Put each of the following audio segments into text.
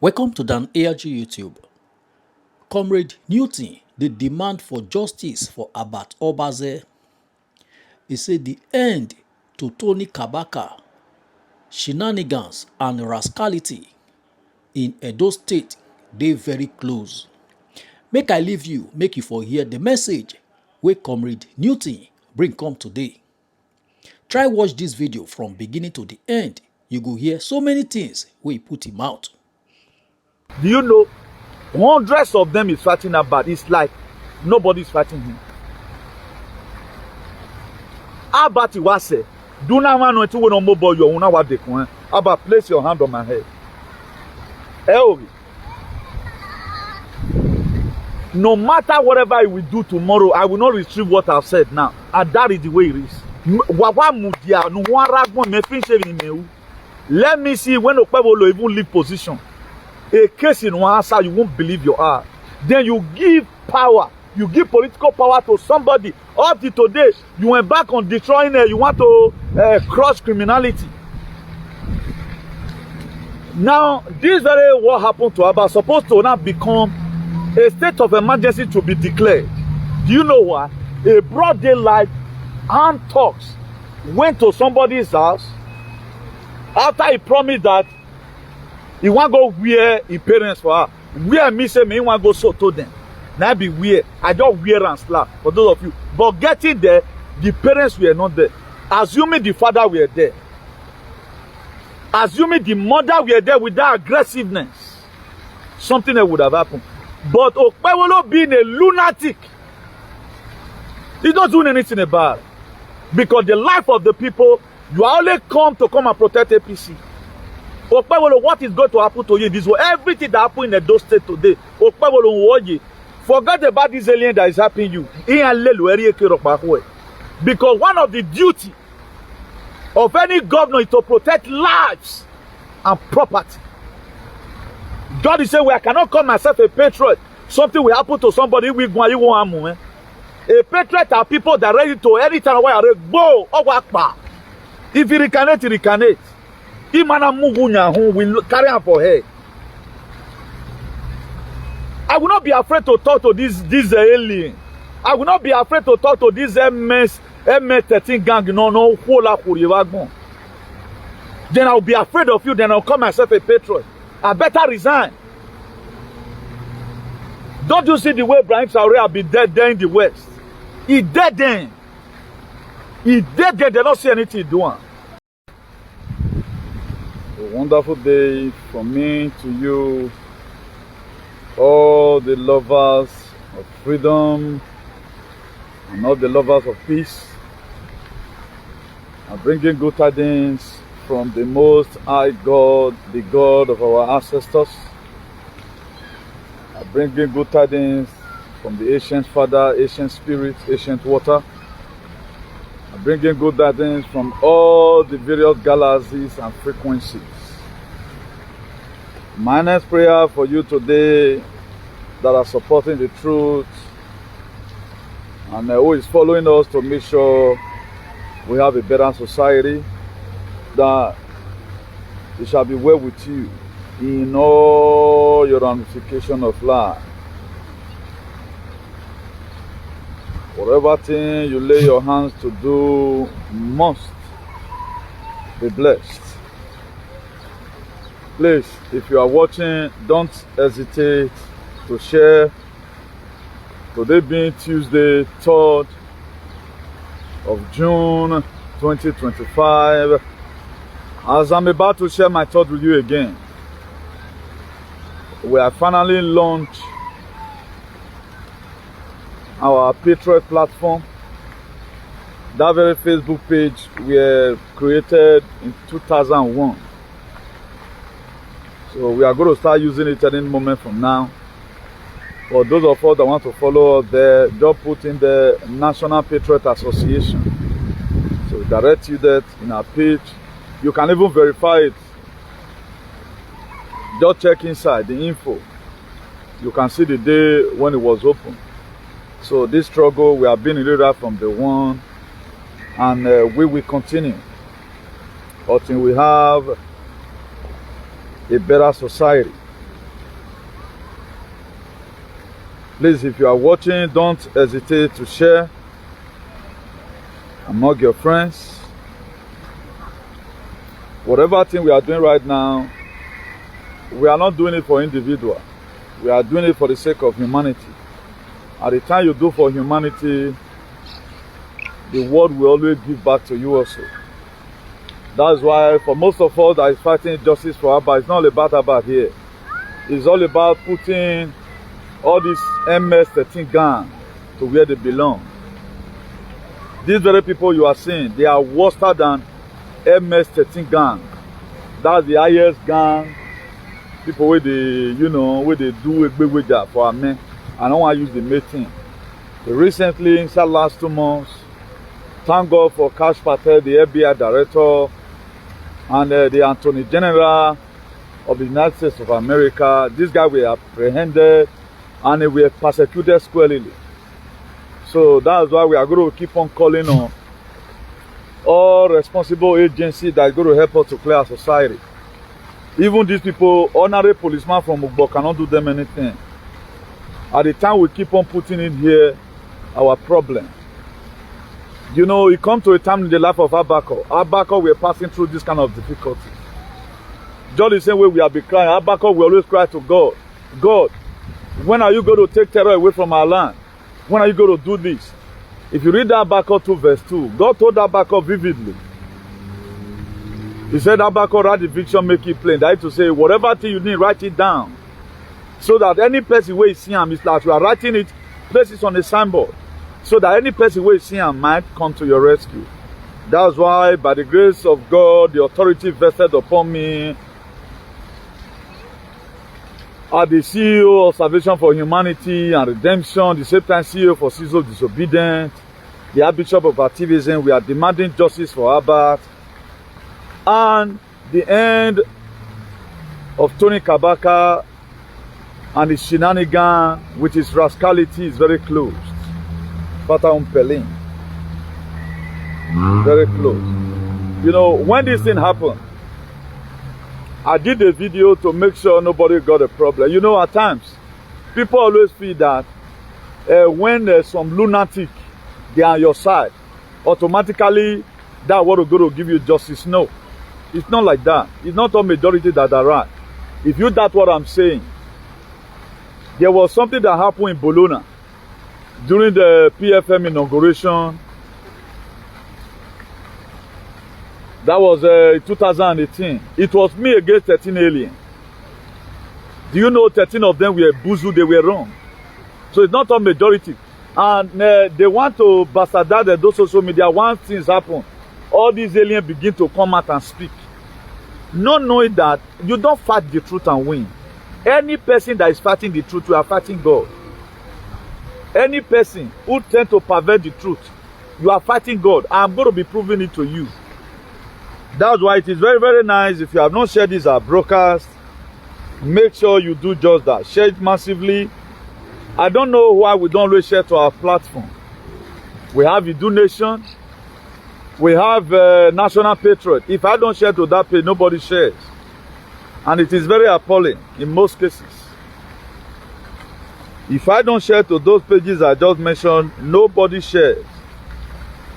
Welcome to Dan ARG YouTube. Comrade Newton, the demand for justice for Abat Obazee. He said the end to Tony Kabaka Shenan1Gans and Rascal1Ty in Edo State, they very close. Make I leave you, make you for hear the message wey Comrade Newton bring come today. Try watch this video from beginning to the end. You go hear so many things wey he put him out. Do you know hundreds of them is fighting Abat? It's like nobody's fighting him. Abat Iwase, do not want to know more about your own de coin. Abat, place your hand on my head. Elvi. No matter whatever I will do tomorrow, I will not retrieve what I've said now. And that is the way it is. Let me see when Okpebolo even leave position. A case in one answer, you won't believe your heart. Then you give power, you give political power to somebody. Up to today, you went back on destroying it. You want to crush criminality. Now, this very what happened to Abba supposed to now become a state of emergency to be declared. Do you know what? A broad daylight armed thugs went to somebody's house after he promised that he want to go where his parents for her. Where me say me want to go so to them. Now be weird. I just wear and slap for those of you. But getting there, the parents were not there. Assuming the father were there. Assuming the mother were there with that aggressiveness. Something that would have happened. But Okpebolo being a lunatic, he's not doing anything about it. Because the life of the people, you only come and protect APC. Okpebolo, what is going to happen to you? This was everything that happened in Edo State today. Okpebolo, forget about this alien that is happening to you. Because one of the duty of any governor is to protect lives and property. God is saying, well, I cannot call myself a patriot. Something will happen to somebody. A patriot are people that are ready to anytime go. If he recanate, he recanate. Who will carry on for her. I will not be afraid to talk to this alien. I will not be afraid to talk to this MS-13 gang. Then I'll be afraid of you. Then I'll call myself a patriot. I better resign. Don't you see the way Ibrahim Traoré have been dead there in the West? He dead then. He dead there. They don't see anything doing. A wonderful day from me to you, all the lovers of freedom and all the lovers of peace. I'm bringing good tidings from the Most High God, the God of our ancestors. I'm bringing good tidings from the ancient Father, ancient Spirit, ancient Water. I'm bringing good tidings from all the various galaxies and frequencies. My next prayer for you today that are supporting the truth and who is following us to make sure we have a better society, that it shall be well with you in all your ramification of life. Whatever thing you lay your hands to do must be blessed. Please, if you are watching, don't hesitate to share. Today being Tuesday, 3rd of June 2025. As I'm about to share my thought with you again, we have finally launched our Patriot platform. That very Facebook page we created in 2001. So we are going to start using it at any moment from now. For those of us that want to follow us there, just put in the National Patriot Association. So we direct you that in our page. You can even verify it. Just check inside the info. You can see the day when it was open. So this struggle, we have been in it from the one, and we will continue until we have a better society. Please, if you are watching, don't hesitate to share among your friends. Whatever thing we are doing right now, we are not doing it for individual. We are doing it for the sake of humanity. At the time you do for humanity, the world will always give back to you also. That's why for most of us that is fighting justice for Abba, it's not all about here. It's all about putting all these MS-13 gangs to where they belong. These very people you are seeing, they are worse than MS-13 gang. That's the highest gang. People where they, where they do a big job for our men. I don't want to use the main thing. Recently, in the last 2 months, thank God for Kash Patel, the FBI director, and the Attorney General of the United States of America. This guy were apprehended and they were persecuted squarely. So that's why we are going to keep on calling on all responsible agencies that are going to help us to clear our society. Even these people, honorary policemen from Ugbo, cannot do them anything. At the time we keep on putting in here our problem. It comes to a time in the life of Abaka, we are passing through this kind of difficulty. Just the same way we have been crying, Abaka will always cry to God. God, when are you going to take terror away from our land? When are you going to do this? If you read Habakkuk 2 verse 2, God told Habakkuk vividly. He said, Habakkuk, write the vision, make it plain. That is to say, whatever thing you need, write it down. So that any person where you see him, it's like you are writing it, place it on a signboard. So that any person where you see him might come to your rescue. That's why, by the grace of God, the authority vested upon me are the CEO of Salvation for Humanity and Redemption, the same time CEO for Civil Disobedience, the Archbishop of Activism. We are demanding justice for Abba, and the end of Tony Kabaka and the Shenan1Gans with his rascality is very close. Fata Umpelin. Very close. When this thing happened, I did a video to make sure nobody got a problem. At times, people always feel that when there's some lunatic, they are on your side, automatically that what is going to give you justice. No, it's not like that. It's not all majority that are right. If you doubt what I'm saying, there was something that happened in Bologna during the PFM inauguration. That was 2018. It was me against 13 aliens. Do you know 13 of them were boozled, they were wrong. So it's not a majority. And they want to bastardize those social media. Once things happen, all these aliens begin to come out and speak. Not knowing that you don't fight the truth and win. Any person that is fighting the truth, you are fighting God. Any person who tends to pervert the truth, you are fighting God. I'm going to be proving it to you. That's why it is very, very nice. If you have not shared this broadcast, make sure you do just that. Share it massively. I don't know why we don't always share to our platform. We have Idu Nation. We have National Patriot. If I don't share to that page, nobody shares. And it is very appalling in most cases. If I don't share to those pages I just mentioned, nobody shares.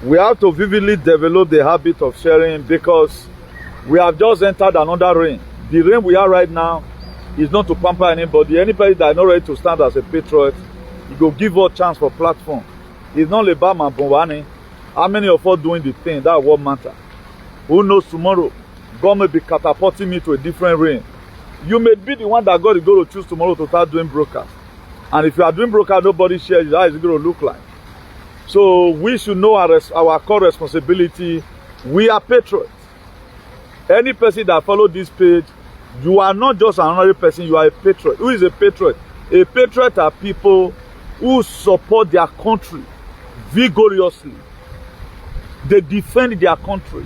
We have to vividly develop the habit of sharing because we have just entered another reign. The reign we are right now is not to pamper anybody. Anybody that is not ready to stand as a patriot, you go give us a chance for platform. It's not about my Bonwani. How many of us doing the thing? That's what matters. Who knows tomorrow? God may be catapulting me to a different reign. You may be the one that God is going to choose tomorrow to start doing broadcast. And if you are doing broadcast, nobody shares it. How is it going to look like? So we should know our core responsibility. We are patriots. Any person that follows this page, you are not just another person, you are a patriot. Who is a patriot? A patriot are people who support their country vigorously. They defend their country.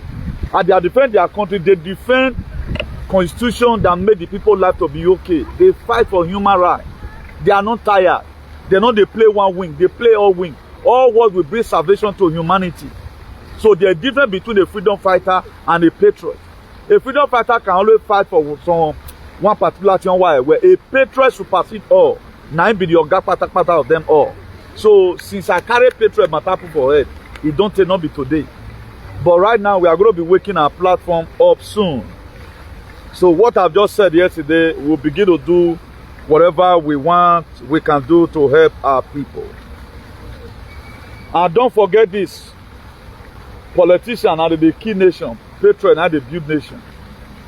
And they defend their country, they defend constitution that made the people's life to be okay. They fight for human rights. They are not tired. They play one wing, they play all wing. All what will bring salvation to humanity. So there is a difference between a freedom fighter and a patriot. A freedom fighter can always fight for one particular thing, where a patriot supersedes all. Now be the oga patapata of them all. So since I carry Patriot matter for head, it don't take not be today. But right now we are going to be waking our platform up soon. So what I've just said yesterday, we'll begin to do whatever we want, we can do to help our people. And don't forget this. Politicians are the key nation. Patriot are the build nation.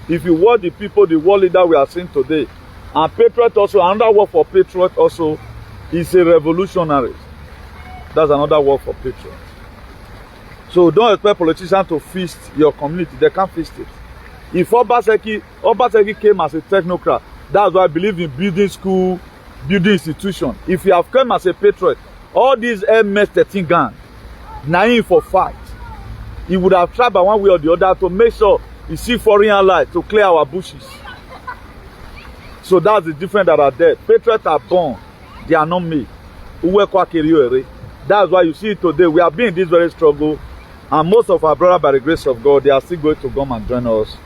If you watch the people, the world leader we are seeing today, and Patriot also, another word for Patriot also is a revolutionary. That's another word for Patriot. So don't expect politicians to feast your community. They can't feast it. If Obazee came as a technocrat, that's why I believe in building school, building institution. If you have come as a patriot, all these MS-13 gangs, naive for fight, he would have tried by one way or the other to make sure he see foreign allies to clear our bushes. So that's the difference that are there. Patriots are born, they are not made. That's why you see today we have been in this very struggle, and most of our brothers, by the grace of God, they are still going to come and join us,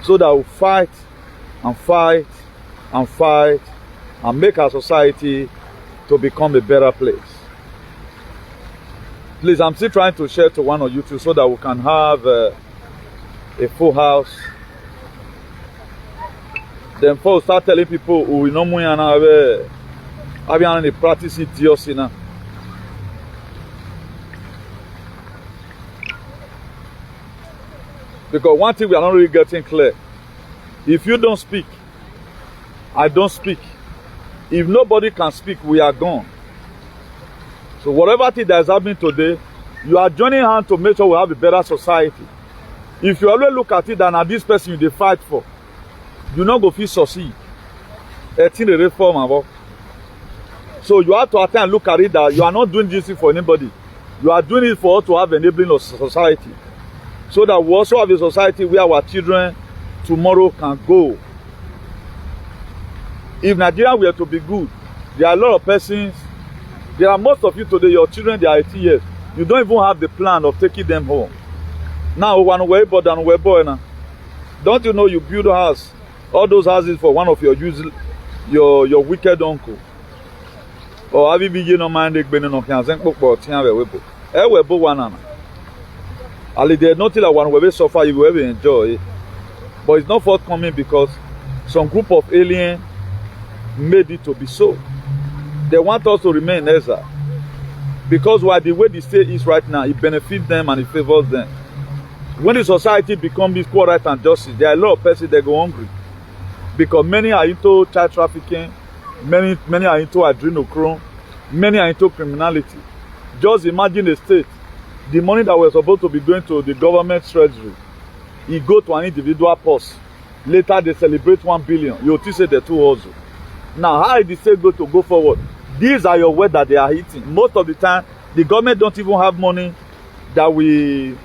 so that we fight and fight and fight and make our society to become a better place. Please, I'm still trying to share to one of you two so that we can have a full house. Then before we start telling people who we know have practice it just now. Because one thing we are not really getting clear. If you don't speak, I don't speak. If nobody can speak, we are gone. So whatever thing that is happening today, you are joining hands to make sure we have a better society. If you always look at it that now this person you fight for, you not go feel succeed. The reform. So you have to attend and look at it that you are not doing this for anybody. You are doing it for us to have enabling of society. So that we also have a society where our children tomorrow can go. If Nigeria were to be good, there are a lot of persons. There are most of you today, your children, they are 18 years. You don't even have the plan of taking them home. Now, one way, but then we're boy now. Don't you know you build a house, all those houses for one of your wicked uncle? Or have you been no mind no can book but webo one. Ali there's nothing like one way so far you will ever enjoy it. But it's not forthcoming because some group of aliens made it to be so. They want us to remain exile. Because while the way the state is right now, it benefits them and it favors them. When the society becomes equal right and justice, there are a lot of persons that go hungry. Because many are into child trafficking, many are into adrenochrome, many are into criminality. Just imagine a state, the money that was supposed to be going to the government treasury, it go to an individual purse. Later they celebrate 1 billion. You will say the two also. Now how is the state going to go forward? These are your words that they are hitting. Most of the time, the government don't even have money that will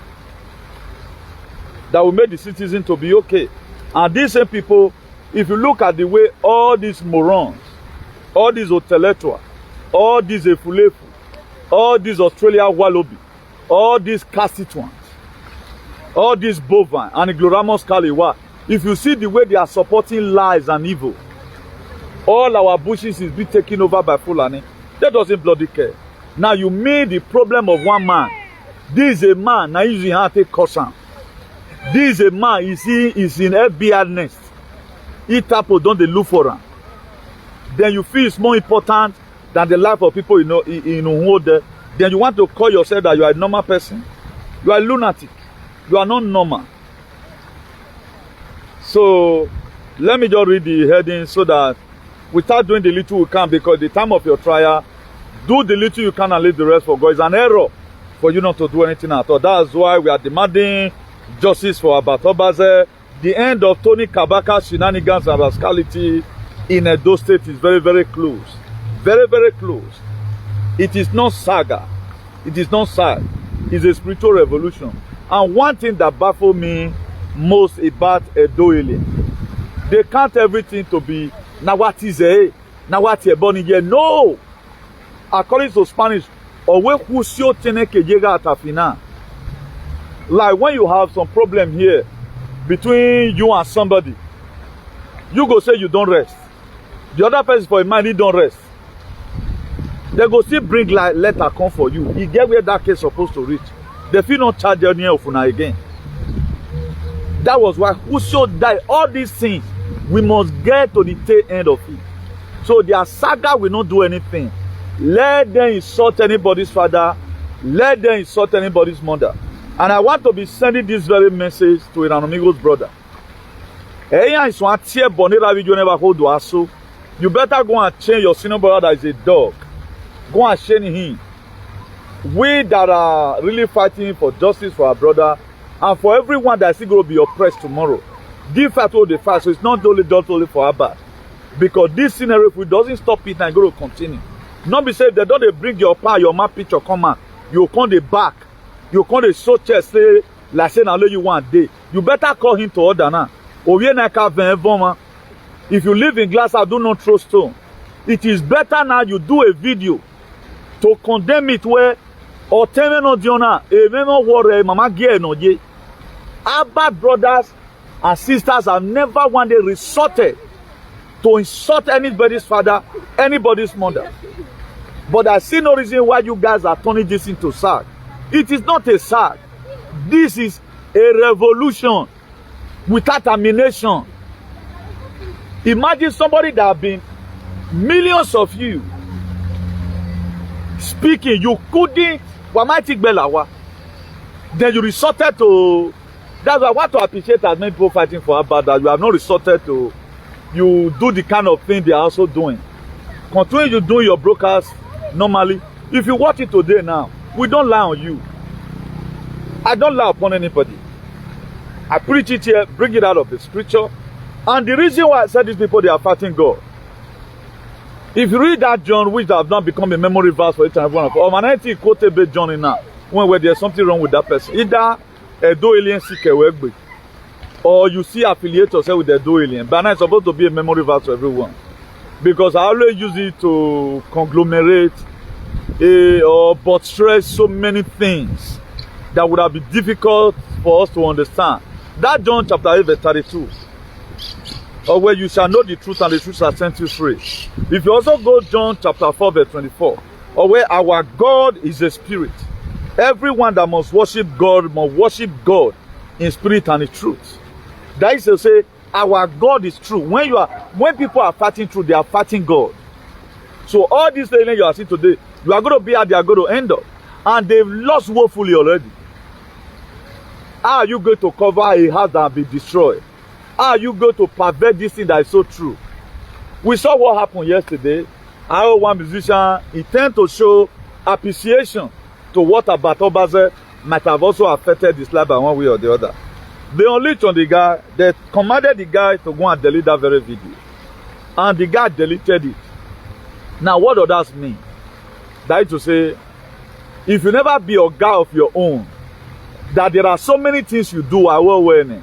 make the citizen to be okay. And these same people, if you look at the way all these morons, all these intellectuals, all these efulefu, all these Australia wallaby, all these constituents, all these bovine and ignoramus kaliwa, if you see the way they are supporting lies and evil, all our bushes is being taken over by Fulani. They doesn't bloody care. Now you made the problem of one man. This is a man, now using how to take caution. This is a man, is in FBI nest. He tapo don't they look for him. Then you feel it's more important than the life of people in Unwode. Then you want to call yourself that you are a normal person. You are a lunatic. You are not normal. So let me just read the heading so that we start doing the little we can, because the time of your trial, do the little you can and leave the rest for God. It's an error for you not to do anything at all. That's why we are demanding justice for Obazee. The end of Tony Kabaka Shenan1Gans and Rascal1Ty in Edo State is very, very close. Very, very close. It is not saga. It is not sad. It's a spiritual revolution. And one thing that baffles me most about Edo alien, they count everything to be now what is a now what you're born here. No, according to Spanish, like when you have some problem here between you and somebody, you go say you don't rest. The other person for a man, he don't rest. They go still bring like letter come for you. You get where that case supposed to reach. They feel not charge any of una again. That was why who should die. All these things, we must get to the tail end of it. So their saga will not do anything. Let them insult anybody's father. Let them insult anybody's mother. And I want to be sending this very message to Shenan1Gans brother. You better go and change your senior brother that is a dog. Go and shame him. We that are really fighting for justice for our brother and for everyone that is still going to be oppressed tomorrow. Give fight all the fight, so it's not only just only for our bad. Because this scenario, if we doesn't stop it, and going to continue. Not be said they don't bring your power, your map picture come out. You come the back. You come the show chest, say, like say, now let you one day. You better call him to order now. If you live in glass, I do not throw stone. It is better now you do a video to condemn it where or tell me no Diona, no worry, mama gear no ye. Our bad brothers and sisters have never one day resorted to insult anybody's father, anybody's mother. But I see no reason why you guys are turning this into SAG. It is not a SAG. This is a revolution without ammunition. Imagine somebody that have been millions of you speaking, you couldn't, then you resorted to, that's why I want to appreciate as many people fighting for Abba that you have not resorted to, you do the kind of thing they are also doing. Continue to do your broadcast normally. If you watch it today now, we don't lie on you. I don't lie upon anybody. I preach it here, bring it out of the scripture. And the reason why I said these people, they are fighting God. If you read that John, which have not become a memory verse for each and every one of us, or man, quoted John in now, when there's something wrong with that person. Either a do alien seek a work, or you see affiliate yourself with the do alien. But now it's supposed to be a memory verse for everyone. Because I always use it to conglomerate or buttress so many things that would have been difficult for us to understand. That John chapter 8 verse 32. Or where you shall know the truth and the truth shall set you free. If you also go John chapter 4 verse 24. Or where our God is a spirit. Everyone that must worship God in spirit and in truth. That is to say, our God is true. When people are fighting truth, they are fighting God. So all these things you are seeing today, you are going to be how they are going to end up. And they've lost woefully already. How are you going to cover a house that has been destroyed? How are you going to pervert this thing that is so true? We saw what happened yesterday. Our one musician, he tend to show appreciation to what about Obazee might have also affected his life by one way or the other. They unleashed on the guy. They commanded the guy to go and delete that very video. And the guy deleted it. Now, what does that mean? That is to say, if you never be a guy of your own, that there are so many things you do, I will win.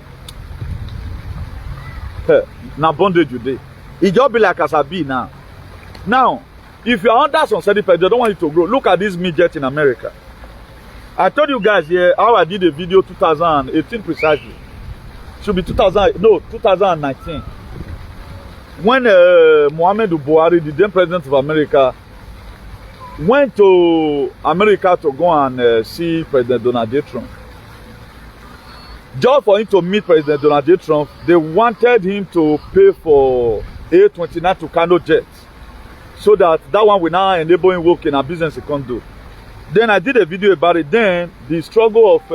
Now, bondage you day. It just be like as I be now. Now, if you are under some certain pressure, they don't want you to grow. Look at this midget in America. I told you guys here how I did a video 2018 precisely. Should be 2019. When Muhammadu Buhari, the then president of America, went to America to go and see President Donald J. Trump. Just for him to meet President Donald J. Trump, they wanted him to pay for A29 to Kano jet. So that one will now enable him work in a business he can't do. Then I did a video about it. Then the struggle of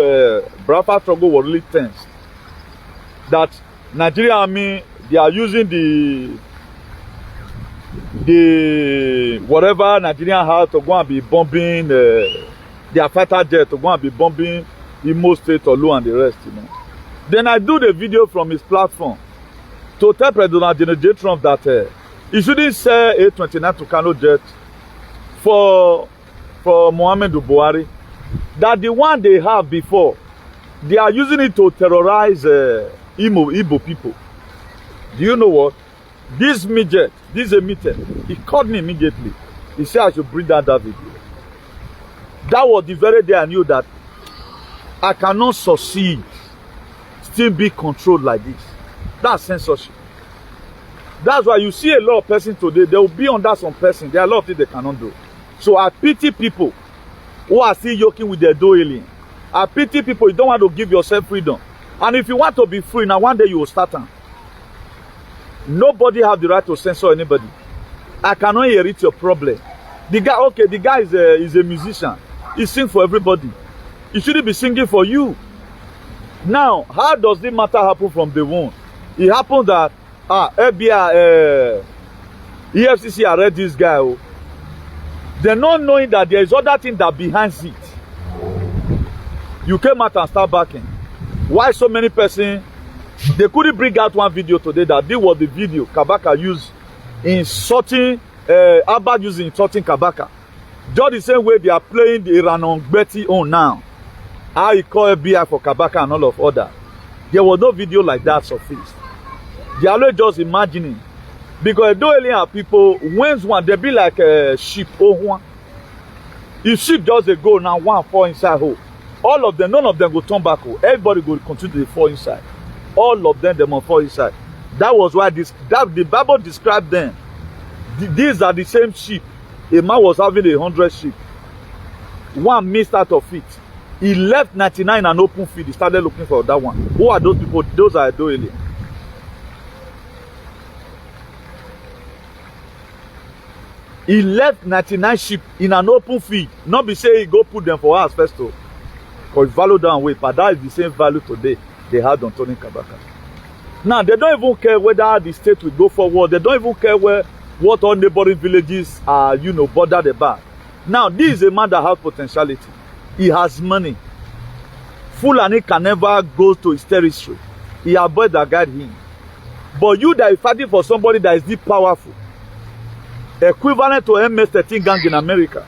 Biafra struggle was really tense. That Nigerian army, they are using the whatever Nigerian has to go and be bombing their fighter jet to go and be bombing Imo State, Olu and the rest, you know. Then I do the video from his platform to tell President J. Trump that he shouldn't sell A29 to Kano jet for Muhammadu Buhari. That the one they have before, they are using it to terrorize Igbo people. Do you know what? This midget, this emitter, he called me immediately. He said I should bring down that video. That was the very day I knew that I cannot succeed, still be controlled like this. That's censorship. That's why you see a lot of persons today, they will be under some person. There are a lot of things they cannot do. So I pity people who are still yoking with their dough alien. I pity people you don't want to give yourself freedom. And if you want to be free, now one day you will start them. Nobody have the right to censor anybody. I cannot inherit your problem. The guy is a musician. He sings for everybody. He shouldn't be singing for you. Now, how does this matter happen from the womb? It happened that FBI, EFCC arrest this guy. Oh. They're not knowing that there is other thing that behind it. You came out and start backing. Why so many persons? They couldn't bring out one video today that this was the video Kabaka used in insulting, Abba using insulting Kabaka. Just the same way they are playing the Shenan1Gans on now. How he called FBI for Kabaka and all of other. There was no video like that surfaced. They are always just imagining. Because though alien people, when one, they be like a sheep. If sheep just they go now, one fall inside hole. All of them, none of them go turn back hole. Everybody will continue to fall inside. All of them, they must fall inside. That was why the Bible described them. These are the same sheep. A man was having 100 sheep. One missed out of it. He left 99 in an open field. He started looking for that one. Who are those people? Those are Edo alien. He left 99 sheep in an open field. Not be saying he go put them for us first. Because value down way. But that is the same value today they had on Tony Kabaka. Now, they don't even care whether the state will go forward. They don't even care what all neighboring villages are, bothered about. Now, this is a man that has potentiality. He has money. Fulani can never go to his territory. He has boys that guide him. But you that is fighting for somebody that is deep powerful, equivalent to MS-13 gang in America,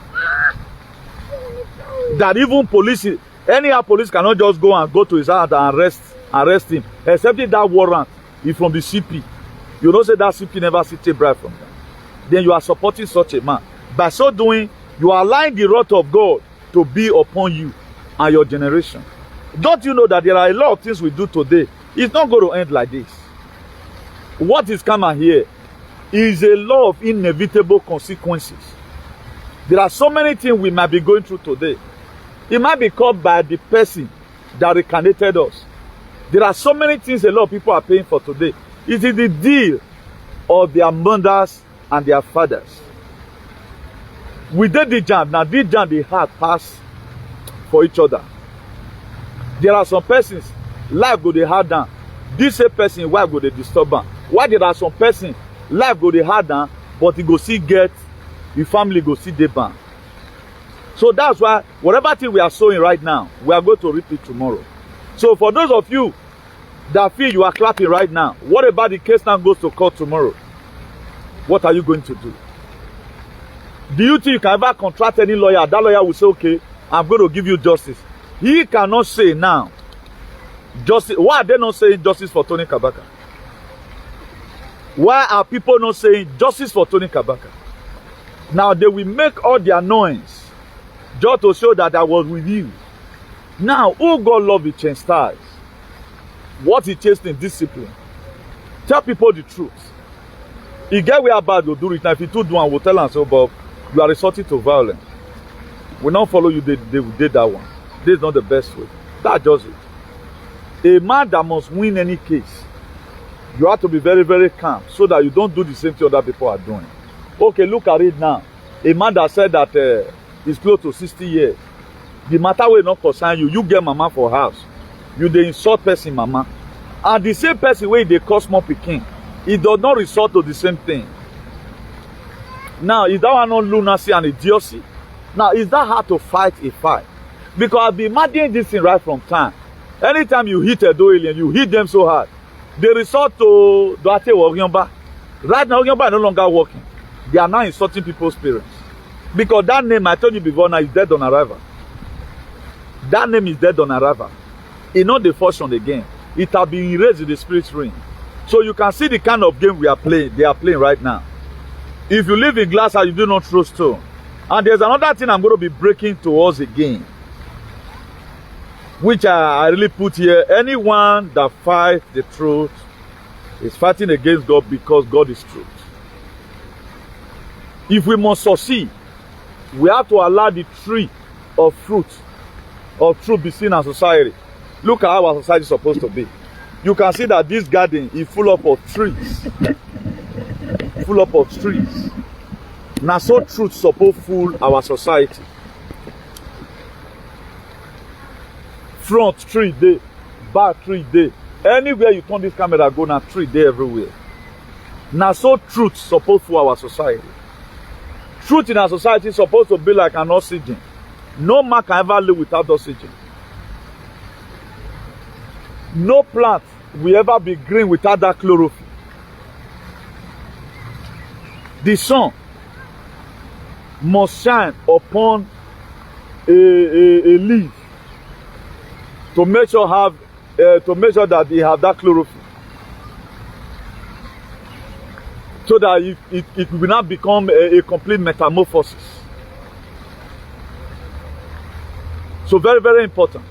that even police, any police cannot just go to his house and arrest him, except if that warrant is from the CP. You know, say that CP never sit a bribe from them. Then you are supporting such a man. By so doing, you are allowing the wrath of God to be upon you and your generation. Don't you know that there are a lot of things we do today? It's not going to end like this. What is coming here is a lot of inevitable consequences. There are so many things we might be going through today. It might be caused by the person that reincarnated us. There are so many things a lot of people are paying for today. It is the deal of their mothers and their fathers. We did the jam. Now this jam they had pass for each other. There are some persons life go they hard down. This same person why go they disturb them. Why there are some persons life go they hard down, but he go see get the family go see the ban. So that's why whatever thing we are sowing right now, we are going to reap it tomorrow. So for those of you that feel you are clapping right now, what about the case now goes to court tomorrow? What are you going to do? Do you think you can ever contract any lawyer? That lawyer will say, okay, I'm going to give you justice. He cannot say now justice. Why are they not saying justice for Tony Kabaka? Why are people not saying justice for Tony Kabaka? Now they will make all their noise just to show that I was with you. Now, who God love the change styles? What he chased in discipline? Tell people the truth. He get where bad will do it. Now, if you do one, we'll tell them so, but you are resorting to violence. We not follow you, they did that one. This is not the best way. That's just it. A man that must win any case, you have to be very, very calm so that you don't do the same thing other people are doing. Okay, look at it now. A man that said that he's close to 60 years. The matter will not concern you. You get mama for house. You the insult person mama. And the same person where they cause more pikin, it does not resort to the same thing. Now, is that one not lunacy and idiocy? Now, is that hard to fight a fight? Because I've been imagining this thing right from time. Anytime you hit a do alien, you hit them so hard. They resort to Duarte or Ogyomba. Right now, Ogyomba is no longer working. They are now insulting people's parents. Because that name, I told you before, now is dead on arrival. That name is dead on arrival. It's not the function again. It has been erased in the spirit realm. So you can see the kind of game we are playing. They are playing right now. If you live in glass house, you do not throw stone. And there's another thing I'm going to be breaking to us again, which I really put here. Anyone that fights the truth is fighting against God because God is truth. If we must succeed, We have to allow the tree of fruit of truth be seen in society. Look at how our society is supposed to be. You can see that this garden is full up of trees. Full up of trees. Now so truth supposed to fool our society. Front tree day, back tree day. Anywhere you turn this camera go now tree day everywhere. Now so truth supposed to fool our society. Truth in our society is supposed to be like an oxygen. No man can ever live without oxygen. No plant will ever be green without that chlorophyll. The sun must shine upon a leaf to make sure that they have that chlorophyll, so that it will not become a complete metamorphosis. So very, very important.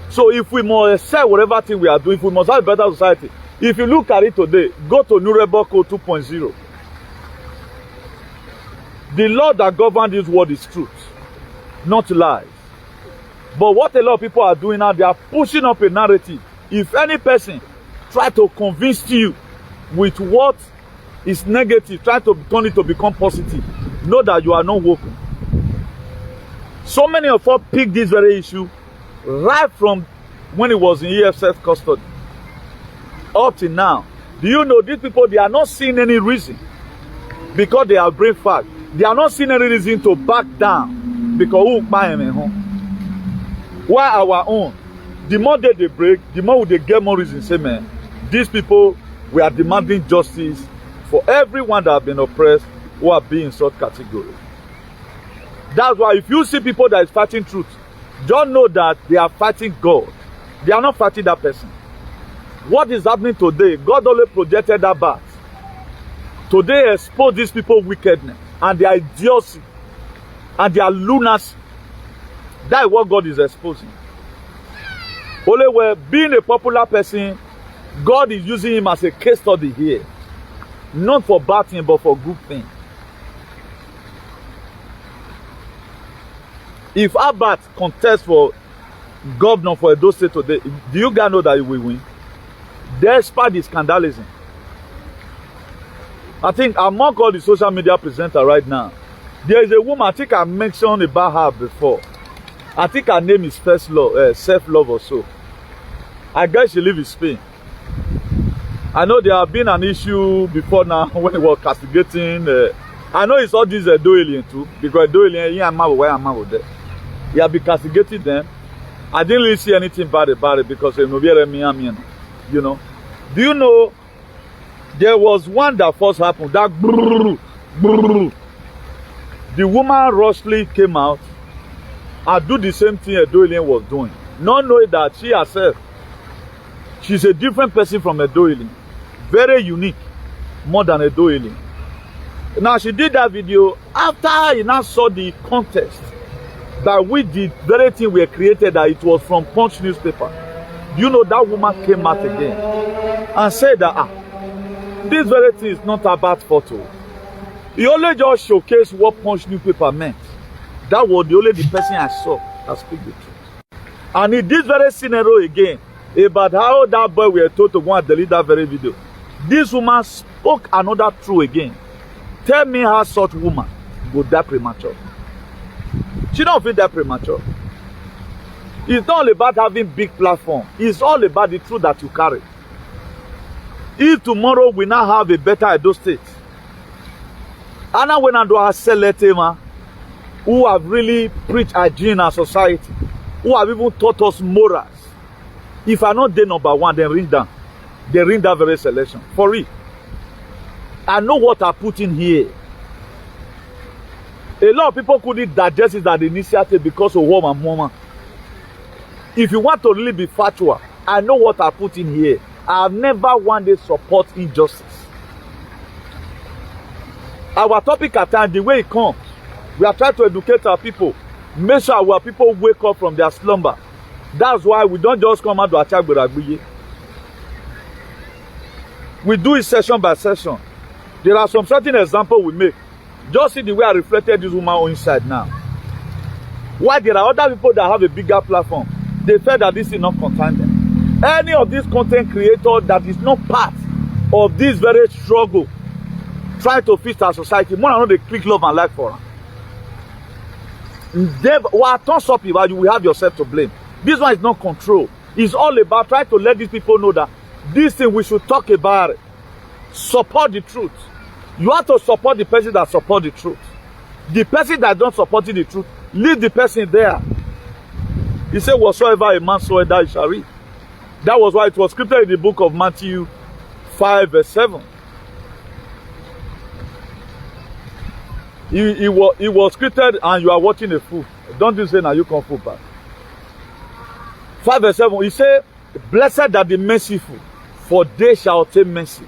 So if we must excel whatever thing we are doing, if we must have a better society. If you look at it today, go to Nuremberg Code 2.0. The law that governs this world is truth, not lies. But what a lot of people are doing now, they are pushing up a narrative. If any person try to convince you with what is negative, try to turn it to become positive, know that you are not woken. So many of us picked this very issue right from when it was in EFF custody up to now. Do you know these people, they are not seeing any reason, because they are brain fact. They are not seeing any reason to back down, because who buy them at home? Why our own? The more they break, the more they get more reason. Say, man, these people, we are demanding justice for everyone that have been oppressed, who are being in such category. That's why if you see people that is fighting truth, don't know that they are fighting God. They are not fighting that person. What is happening today? God only projected that back. Today expose these people's wickedness and their idiocy and their lunacy. That is what God is exposing. Only where being a popular person, God is using him as a case study here. Not for bad thing, but for good thing. If Abat contests for governor for Edo State today, do you guys know that he will win? Despite the scandalism. I think among all the social media presenters right now, there is a woman, I think I mentioned about her before. I think her name is Self-Love or so. I guess she lives in Spain. I know there have been an issue before now when they were castigating. I know it's all these Edo alien too, because Edo alien, here I'm out, where I'm out there. He have been castigating them. I didn't really see anything bad about it because you know. Do you know there was one that first happened? That the woman rushly came out and do the same thing Edo alien was doing, not knowing that she herself, she's a different person from Edo alien, very unique, more than Edo alien. Now she did that video after he now saw the contest that we did, very thing we created, that it was from Punch newspaper. You know, that woman came out again and said that this very thing is not about photo. He only just showcased what Punch newspaper meant. That was the only person I saw that speak the truth. And in this very scenario again, about how that boy were told to go and delete that very video, this woman spoke another truth again. Tell me how such woman would die premature. She don't feel that premature. It's not all about having big platform. It's all about the truth that you carry. If tomorrow we now have a better Edo State, and now when I do a selective who have really preached hygiene in our society, who have even taught us morals, if I not the number one, then ring down. They ring that very selection. For it. I know what I put in here. A lot of people couldn't digest it at the initiative because of war and mama. If you want to really be factual, I know what I put in here. I have never one day support injustice. Our topic at times, the way it comes, we are trying to educate our people. Make sure our people wake up from their slumber. That's why we don't just come out to attack Buragbiye. We do it session by session. There are some certain examples we make. Just see the way I reflected this woman on inside now. Why there are other people that have a bigger platform, they felt that this is not concern them. Any of these content creators that is not part of this very struggle, trying to fix our society, more than know they click love and like for them. What turns up about you will have yourself to blame. This one is not control. It's all about trying to let these people know that this thing we should talk about it. Support the truth. You have to support the person that support the truth. The person that don't support the truth, leave the person there. He said, whatsoever a man soweth, that he shall reap. That was why it was scripted in the book of Matthew 5 verse 7. It was scripted and you are watching a fool. Don't you say now you come fool back. 5 verse 7, he said, blessed are the merciful, for they shall obtain mercy.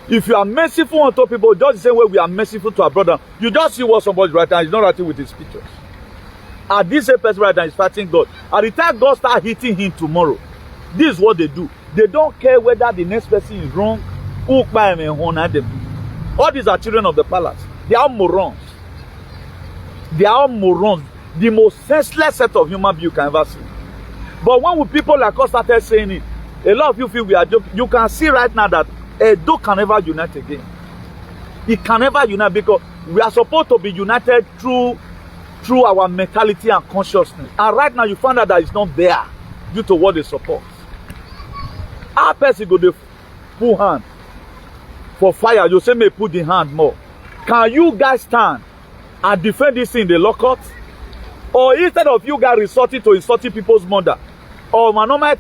If you are merciful unto people, just the same way we are merciful to our brother, you just see what somebody right now is not writing with his pictures. And this same person right now is fighting God. At the time God start hitting him tomorrow, this is what they do. They don't care whether the next person is wrong. All these are children of the palace. They are morons. They are morons. The most senseless set of human beings you can ever see. But when people like us started saying it, a lot of you feel we are joking. You can see right now that Edo can never unite again. It can never unite because we are supposed to be united through our mentality and consciousness. And right now you find out that it's not there due to what they support. Our person go to full hand for fire. You say may put the hand more. Can you guys stand and defend this in the lockout? Or instead of you guys resorting to insulting people's mother, or no, I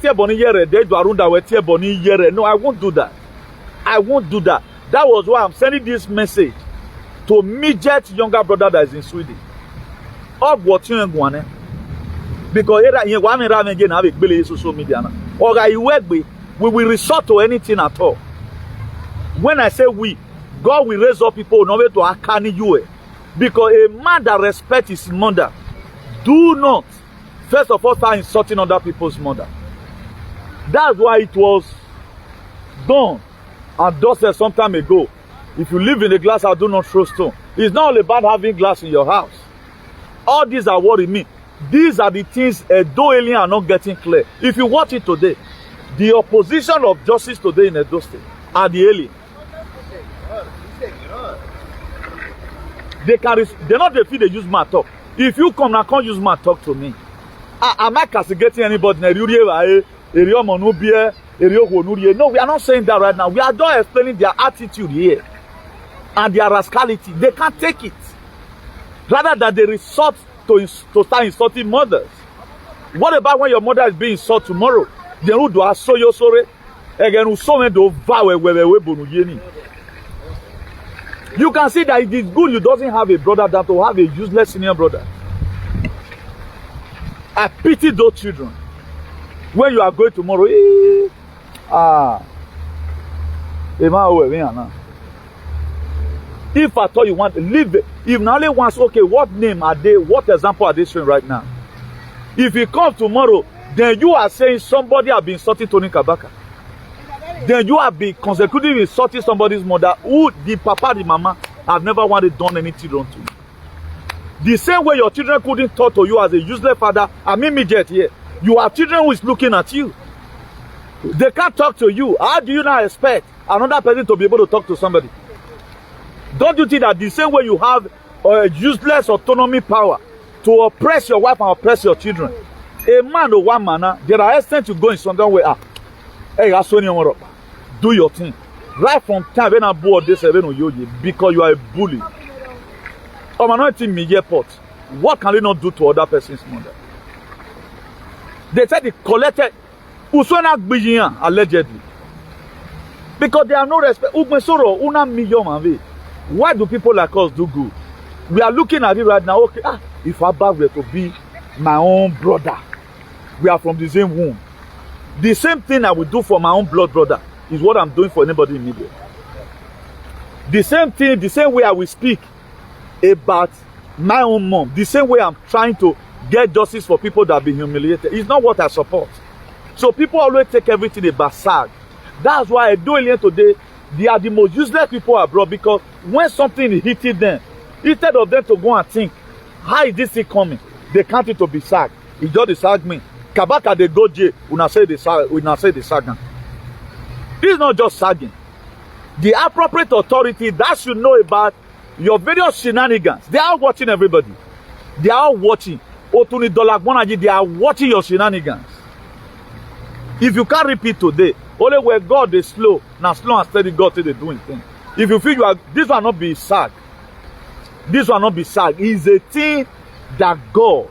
won't do that. I won't do that. That was why I'm sending this message to midget younger brother that is in Sweden. Because social media. We will resort to anything at all. When I say we, God will raise up people in order to accompany you. Because a man that respects his mother, do not, first of all, start insulting other people's mother. That's why it was done and dusted some time ago. If you live in a glass house, do not throw stone. It's not all about having glass in your house. All these are what it means. These are the things Edo alien are not getting clear. If you watch it today, the opposition of justice today in Edo State are the alien. They're not the feel they use my talk. If you come now, can't use my talk to me. Am I castigating anybody? No, we are not saying that right now. We are just explaining their attitude here and their rascality. They can't take it. Rather than they resort to start insulting mothers. What about when your mother is being insulted tomorrow? Then who do I so you sorry? Again, who so many do vow you can see that it is good you doesn't have a brother than to have a useless senior brother. I pity those children. When you are going tomorrow, if I thought you want to leave it, if not only once, okay, what name are they, what example are they showing right now? If he comes tomorrow, then you are saying somebody has been insulting Tony Kabaka. Then you have been consecutively insulting somebody's mother who the papa, the mama have never wanted done anything wrong to. The same way your children couldn't talk to you as a useless father, I'm immediate here. You have children who is looking at you. They can't talk to you. How do you now expect another person to be able to talk to somebody? Don't you think that the same way you have useless autonomy power to oppress your wife and oppress your children? A man or one man, there are extent to go in some way. Hey, do your thing. Right from time when I bought this because you are a bully. I'm not in media pot. What can they not do to other person's mother? They said they collected allegedly. Because they have no respect. Why do people like us do good? We are looking at it right now. Okay, if Abba were to be my own brother, we are from the same womb. The same thing I would do for my own blood brother is what I'm doing for anybody in media. The same thing, the same way I will speak about my own mom, the same way I'm trying to get justice for people that have been humiliated. It's not what I support. So people always take everything about SAG. That's why I do it today. They are the most useless people abroad because when something is hitting them, instead of them to go and think, how is this thing coming? they count it to be sack. It's just the sack me. Kabaka they go jail. Una say the sack. This is not just sagging. The appropriate authority that should know about your various shenanigans. They are watching everybody. They are watching. Otuni Dolagbonaji, they are watching your shenanigans. If you can't repeat today, only where God is slow, now slow and steady God say they doing things. If you feel you are, this will not be sag. This will not be sag. It's a thing that God,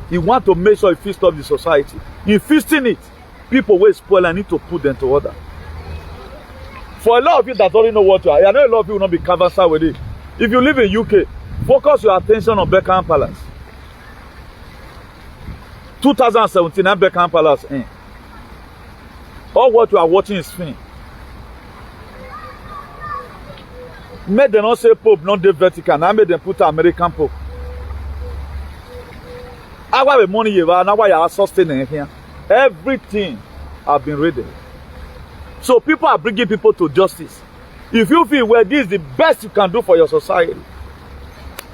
He want to make sure He feast up the society. In feasting it, people will spoil and need to put them to order. For a lot of you that don't know what you are, I know a lot of you will not be conversant with it. If you live in UK, focus your attention on Buckingham Palace. 2017, and Buckingham Palace. All what you are watching is film. Made them not say Pope, not the Vatican. I made them put American Pope. I have the money you have, now why you are sustaining here. Everything have been ready. So people are bringing people to justice. If you feel well, this is the best you can do for your society.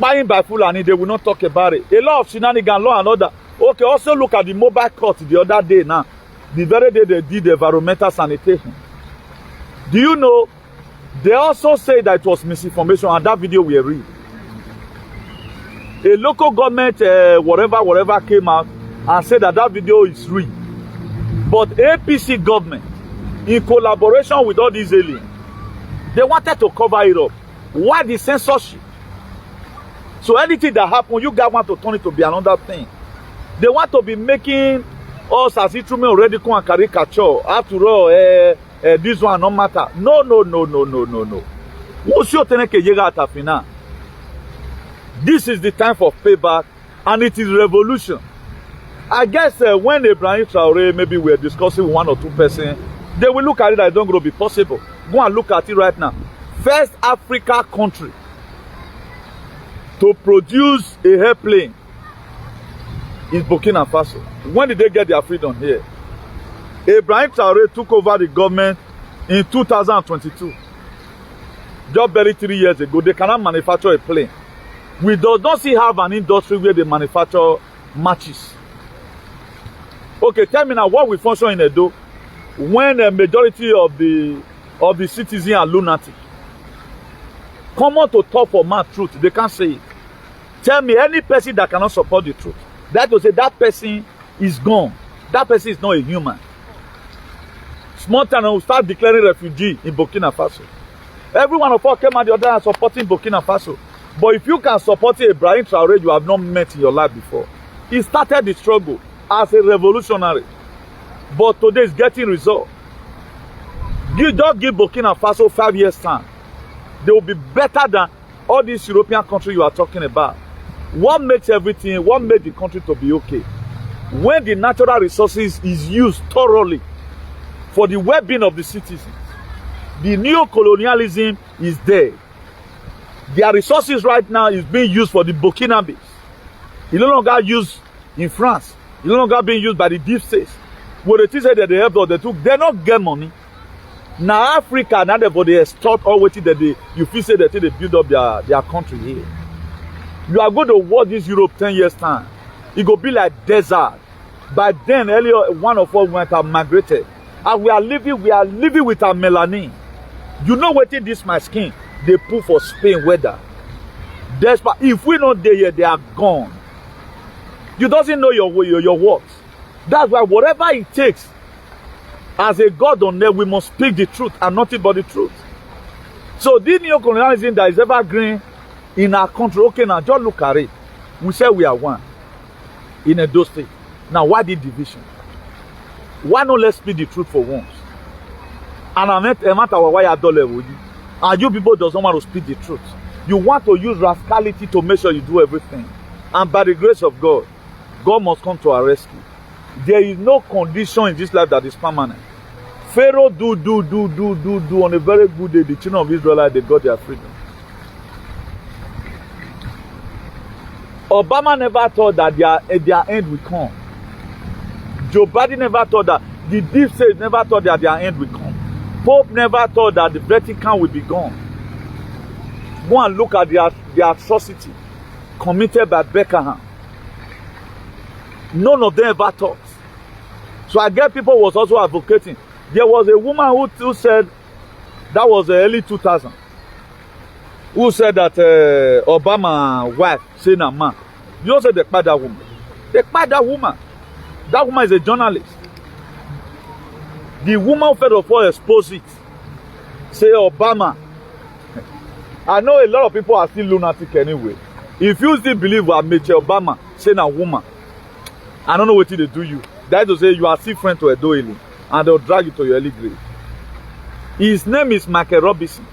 Buying by Fulani, they will not talk about it. A lot of shenanigans, law and order. Okay, also look at the mobile court the other day now. The very day they did the environmental sanitation. Do you know, they also say that it was misinformation, and that video we read. A local government, whatever came out and said that that video is real. But APC government, in collaboration with all these aliens, they wanted to cover it up. Why the censorship? So anything that happens, you guys want to turn it to be another thing. They want to be making us as instrument already come and caricature. After all, this one no matter. No. This is the time for payback, and it is revolution. I guess when Ibrahim Traore maybe we're discussing one or two persons, they will look at it that it's not going to be possible. Go and look at it right now. First Africa country to produce a airplane is Burkina Faso. When did they get their freedom here? Ibrahim Traore took over the government in 2022. Just barely 3 years ago, they cannot manufacture a plane. We do not see have an industry where they manufacture matches. Okay, tell me now what will function in Edo when a majority of the citizens are lunatic. Come on to talk for mad truth. They can't say it. Tell me any person that cannot support the truth. That will say that person is gone. That person is not a human. Small town will start declaring refugee in Burkina Faso. Every one of us came out the other and supporting Burkina Faso. But if you can support Ibrahim Traore you have not met in your life before. He started the struggle as a revolutionary. But today is getting result. Just give Burkina Faso 5 years time. They will be better than all these European countries you are talking about. What makes everything, what made the country to be okay? When the natural resources is used thoroughly for the well-being of the citizens. The neo-colonialism is there. Their resources right now is being used for the Burkinabes. It's no longer used in France. It's no longer being used by the deep states. When they say that they helped or they took, they don't get money. Now Africa, now they extort all waiting that you feel say that they build up their country here. You are going to watch this Europe 10 years time. It will be like desert. By then, earlier one of us went and migrated. And we are living with our melanin. You know what it is my skin? They put for Spain weather. Despite if we not there yet, they are gone. You doesn't know your works. That's why whatever it takes, as a God on earth, we must speak the truth and nothing but the truth. So this neo-colonialism that is evergreen in our country, okay, now just look at it. We say we are one in Edo State. Now why the division? Why not let's speak the truth for once? And I met why I don't. And you people doesn't want to speak the truth. You want to use rascality to make sure you do everything. And by the grace of God, God must come to our rescue. There is no condition in this life that is permanent. Pharaoh do on a very good day. The children of Israel, they got their freedom. Obama never thought that their end will come. Joe Biden never thought that. The deep state never thought that their end will come. Pope never thought that the Vatican will be gone. Go and look at the atrocity committed by Beckham. None of them ever talked. So I get people was also advocating. There was a woman who said, that was the early 2000s, who said that Obama wife, Shenan1Gans. You know, said they kpai that woman. They kpai that woman. That woman is a journalist. The woman first of all exposed it. Say Obama. I know a lot of people are still lunatic anyway. If you still believe what Michelle Obama saying a woman, I don't know what they do you. That is to say you are still friend to a doily and they'll drag you to your early grave. His name is Michael Robinson.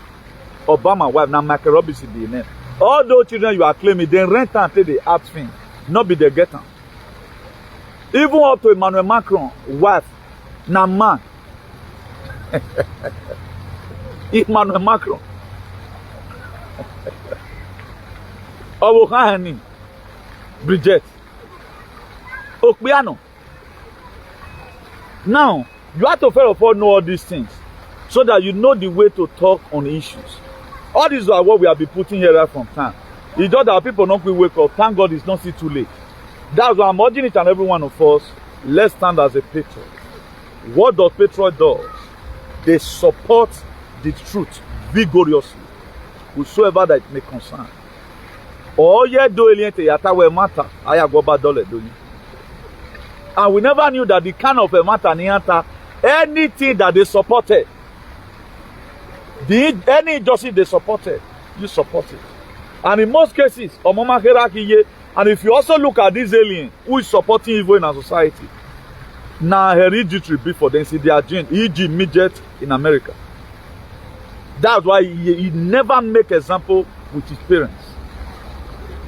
Obama wife, now Michael Robinson the name. All those children you are claiming, they rent and take the art thing, not be the get them. Even up to Emmanuel Macron wife, now man. Emmanuel Macron. Owohani, Bridget, Okbiano. Now, you have to first of all know all these things so that you know the way to talk on issues. All these are what we have been putting here right from time. It's just that people don't wake up. Thank God it's not still too late. That's why I'm urging each and every one of us, let's stand as a patriot. What does patriot do? They support the truth vigorously, whosoever that it may concern. All ye do eliente yata we matter, aya goba dole do. And we never knew that the kind of a matter nianta, anything that they supported, any injustice they supported, you support it. And in most cases, and if you also look at this alien who is supporting evil in our society, now hereditary before then see their gene, e.g. midget in America. That's why he never make example with his parents.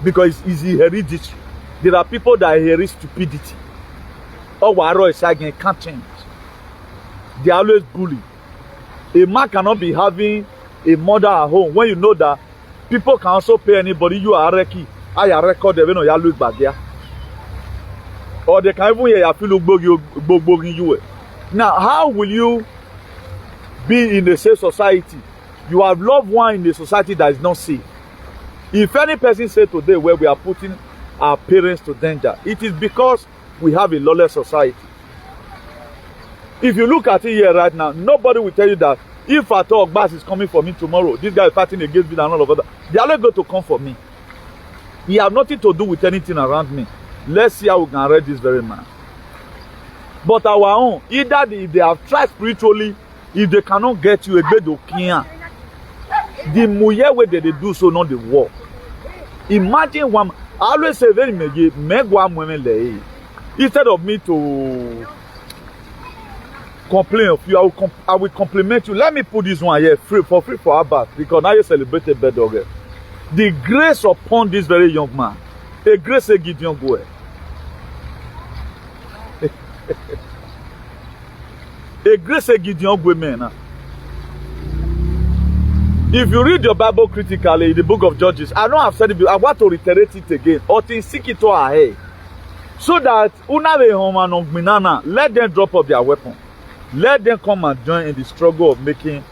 Because it's hereditary. There are people that inherit stupidity. Or waro is again can't change. They always bully. A man cannot be having a mother at home when you know that people can also pay anybody. You are reki. I record the you look back there. Or they can even hear feel you. Now, how will you be in a safe society? You have loved one in a society that is not safe. If any person say today where we are putting our parents to danger, it is because we have a lawless society. If you look at it here right now, nobody will tell you that if at all Obazee is coming for me tomorrow, this guy is fighting against me and all of that, they are not going to come for me. He has nothing to do with anything around me. Let's see how we can read this very man. But our own, either they have tried spiritually, if they cannot get you a bed of Kenya, the muye way they do so, not the war. Imagine one. I always say very women instead of me to complain of you, I will compliment you. Let me put this one here for free for Abbas, because now you celebrated birthday. The grace upon this very young man, a grace a Gideon boy. A grace a Gideon boy man. If you read your Bible critically in the book of Judges, I know I've said it before, I want to reiterate it again. Or to seek it to our head. So that let them drop off their weapon. Let them come and join in the struggle of making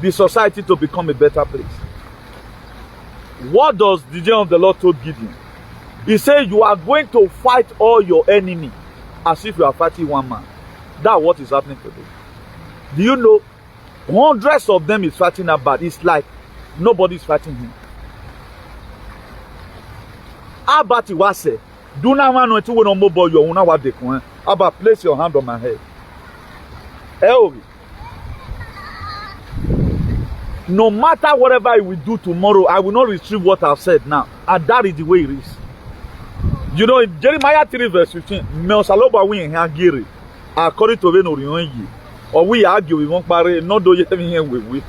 the society to become a better place. What does the angel of the Lord told Gideon? He said, you are going to fight all your enemy as if you are fighting one man. That's what is happening today. Do you know? Hundreds of them is fighting about. It's like nobody is fighting him. About it was said, do not want to know more your own what they can. About place your hand on my head. No matter whatever I will do tomorrow, I will not retrieve what I've said now. And that is the way it is. You know, in Jeremiah 3 verse 15, according to Venorion, or we argue with one party, not do you here with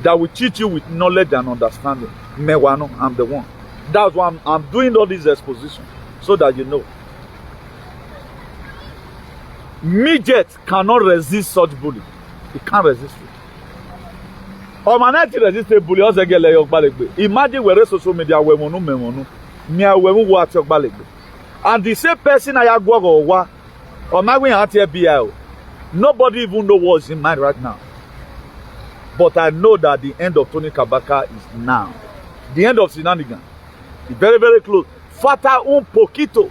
that will teach you with knowledge and understanding. Mewano, I'm the one. That's why I'm doing all this exposition so that you know. Midget cannot resist such bullying. He can't resist it. Or man, resist a bully. Imagine where social media were monu. And the same person I have or my way out here BL. Nobody even knows what's in mind right now. But I know that the end of Tony Kabaka is now. The end of Shenan1Gans is very, very close. Fata un poquito.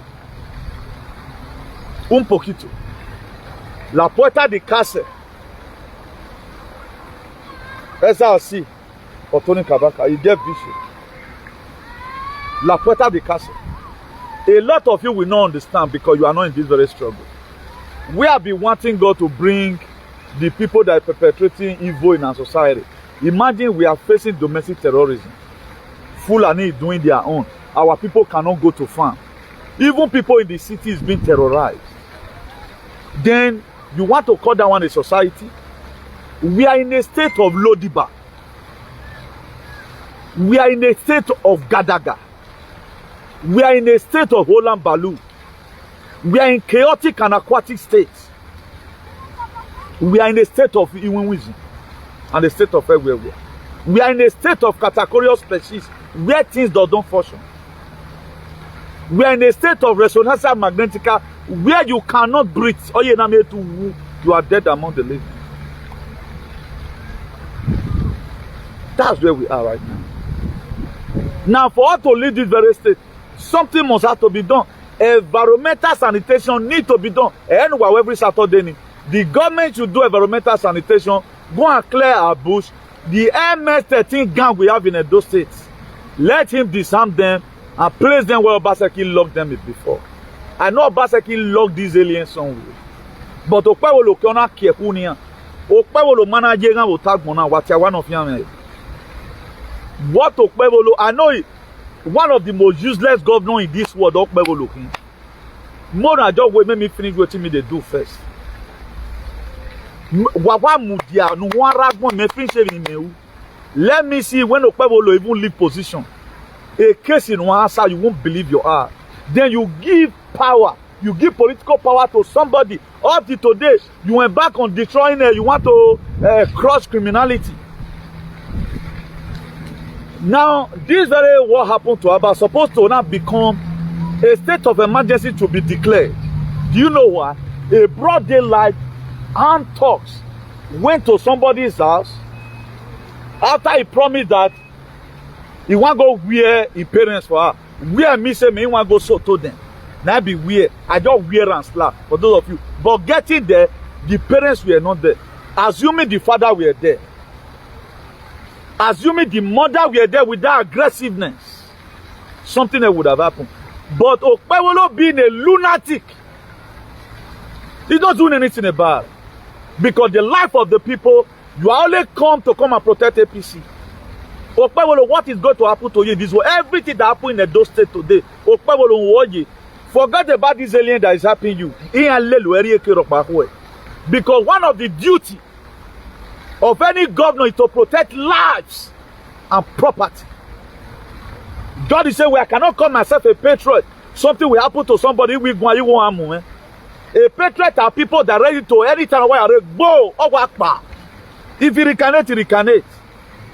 Un poquito. La puerta de casa. Esa así. For Tony Kabaka. You get vision. La puerta de casa. A lot of you will not understand because you are not in this very struggle. We have been wanting God to bring the people that are perpetrating evil in our society. Imagine we are facing domestic terrorism. Fulani doing their own. Our people cannot go to farm. Even people in the city is being terrorized. Then you want to call that one a society? We are in a state of Lodiba. We are in a state of Gadaga. We are in a state of Holland Balu. We are in chaotic and aquatic states. We are in a state of Iwinwizi and a state of everywhere. We are in a state of categorical species where things don't function. We are in a state of resonanza magnetica where you cannot breathe. Oh, you are dead among the living. That's where we are right now. Now, for us to leave this very state, something must have to be done. Environmental sanitation need to be done. Anyway, every Saturday, the government should do environmental sanitation, go and clear our bush. The MS-13 gang we have in those states, let him disarm them and place them where Obazee locked them before. I know Obazee locked these aliens somewhere. But Okpewolo kona kiekunia. Okpewolo manajegan will tag mona watia one of them. What Okpewolo, I know it. One of the most useless governors in this world, Okpewolo. More than just wait, make me finish what me they do first. Let me see when Okpewolo even leave position. A case in one answer, you won't believe your heart. Then you give power, you give political power to somebody. Up to today, you embark on destroying it, you want to crush criminality. Now, this very what happened to Abba supposed to now become a state of emergency to be declared. Do you know what? A broad daylight armed thugs went to somebody's house after he promised that he want to go where his parents were. Where me say me want to go so to them. Now be weird. I just wear and slap for those of you. But getting there, the parents were not there. Assuming the father were there. Assuming the mother were there with that aggressiveness, something that would have happened. But Okpewolo being a lunatic, he's not doing anything about it. Because the life of the people, you only come and protect APC. Okpewolo, what is going to happen to you in this world? Everything that happened in Edo State today, Okpewolo, forget about this alien that is happening to you. Because one of the duty of any governor is to protect lives and property. God is saying, well, I cannot call myself a patriot. Something will happen to somebody, we go, you won't move. A patriot are people that are ready to anytime why are go or walk. If he recanate, he recanate.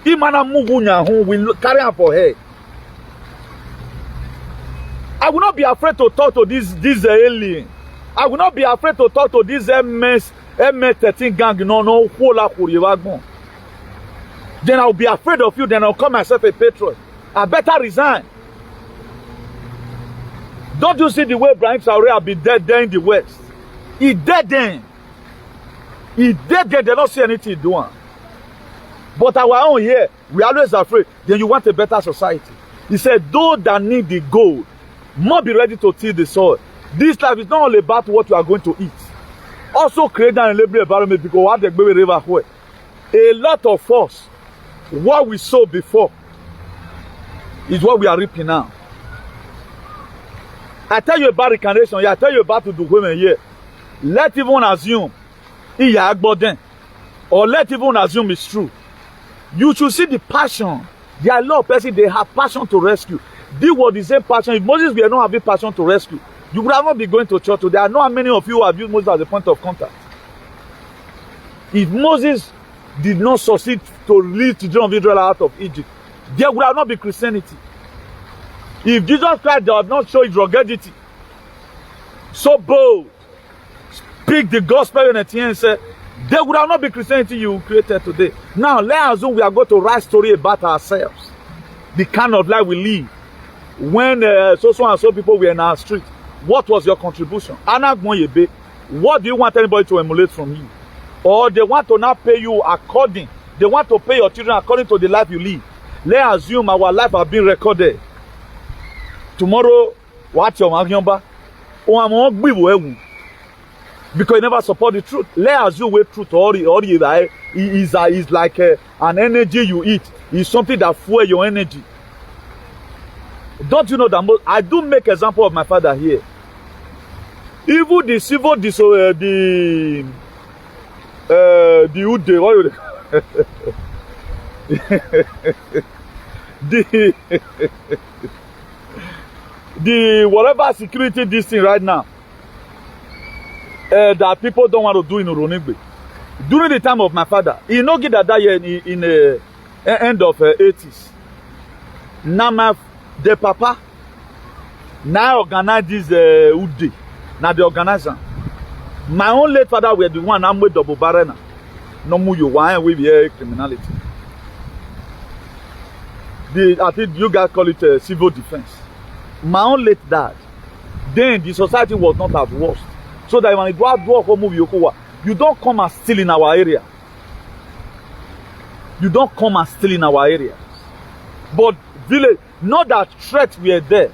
If man move will carry on for her. I will not be afraid to talk to this alien. I will not be afraid to talk to this MS-13 gang. No, then I'll be afraid of you. Then I'll call myself a patriot. I better resign. Don't you see the way Ibrahim Traoré have been dead there in the West? He dead then. He dead there. They don't see anything doing. But our own here, we are always afraid. Then you want a better society. He said, those that need the gold must be ready to till the soil. This life is not only about what you are going to eat. Also create an enabling environment because what the baby river where a lot of us, what we saw before is what we are reaping now. I tell you about reincarnation here, I tell you about the women here. Let even assume or let even assume it's true. You should see the passion. There are a lot of persons, they have passion to rescue. This was the same passion. If Moses were not having passion to rescue, you would have not been going to church today. I know how many of you have used Moses as a point of contact. If Moses did not succeed to lead the children of Israel out of Egypt, there would have not been Christianity. If Jesus Christ does not show his ruggedity, so bold, speak the gospel in the and say, there would have not been Christianity you created today. Now, let's assume we are going to write story about ourselves. The kind of life we live. When so and so people were in our street. What was your contribution? What do you want anybody to emulate from you? Or they want to now pay you according, they want to pay your children according to the life you live. Let's assume our life has been recorded. Tomorrow, watch your number. Because you never support the truth. Let's assume with truth is like an energy you eat. It's something that fuels your energy. Don't you know that I do make example of my father here. Even the civil the Ude, what would the whatever security this thing right now that people don't want to do in Uronigbe. During the time of my father, he no get that year in end of 80s. Now the papa now organize this Ude. Now the organizer. My own late father were the one I'm with double barrena. No more you want with criminality. I think you guys call it civil defense. My own late dad. Then the society was not as worse. So that when you go out for move you don't come and steal in our area. You don't come and steal in our area. But village, not that threats were there.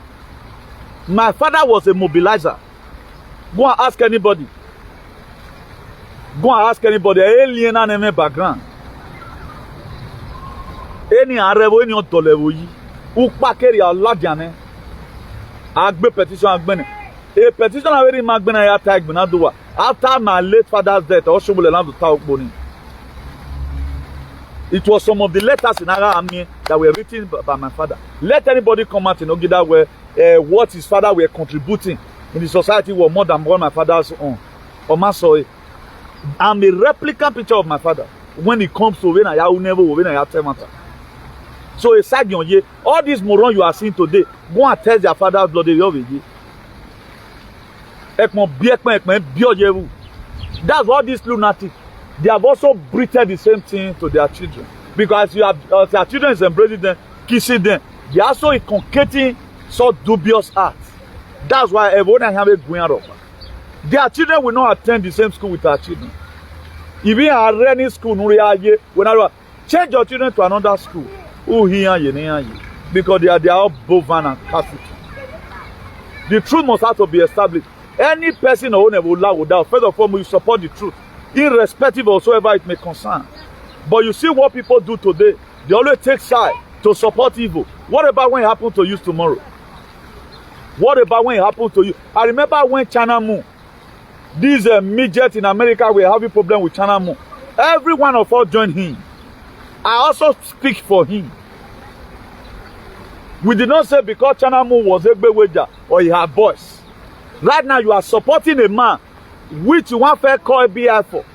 My father was a mobilizer. Go and ask anybody. Go and ask anybody. Alien and background. Any arebo, any other level. Who package your ladiane? Agbe petition agbene. A petition a very magbene ya tag benadua. After my late father's death, also will allow to talk boni. It was some of the letters in our army that were written by my father. Let anybody come out in Ogida where what his father were contributing in the society was more than what my father's own. I'm a replica picture of my father when it comes to when I never when I tell matter. So a side all these morons you are seeing today, go and test their father's blood. That's all these lunatics. They have also breathed the same thing to their children. Because you have their children is embracing them, kissing them. They are also inculcating so dubious acts. That's why everyone have a going up. Their children will not attend the same school with our children. If you are any school, change your children to another school. Because they are all bovan and Catholic. The truth must have to be established. Any person or owner will lie without. First of all, we support the truth, irrespective of whatsoever it may concern. But you see what people do today. They always take side to support evil. What about when it happens to you tomorrow? What about when it happens to you? I remember when Shenan1Gans, this midget in America, were having problem with Shenan1Gans. Every one of us joined him. I also speak for him. We did not say because Shenan1Gans was a Beweja or he had voice. Right now you are supporting a man which you want to call BI for.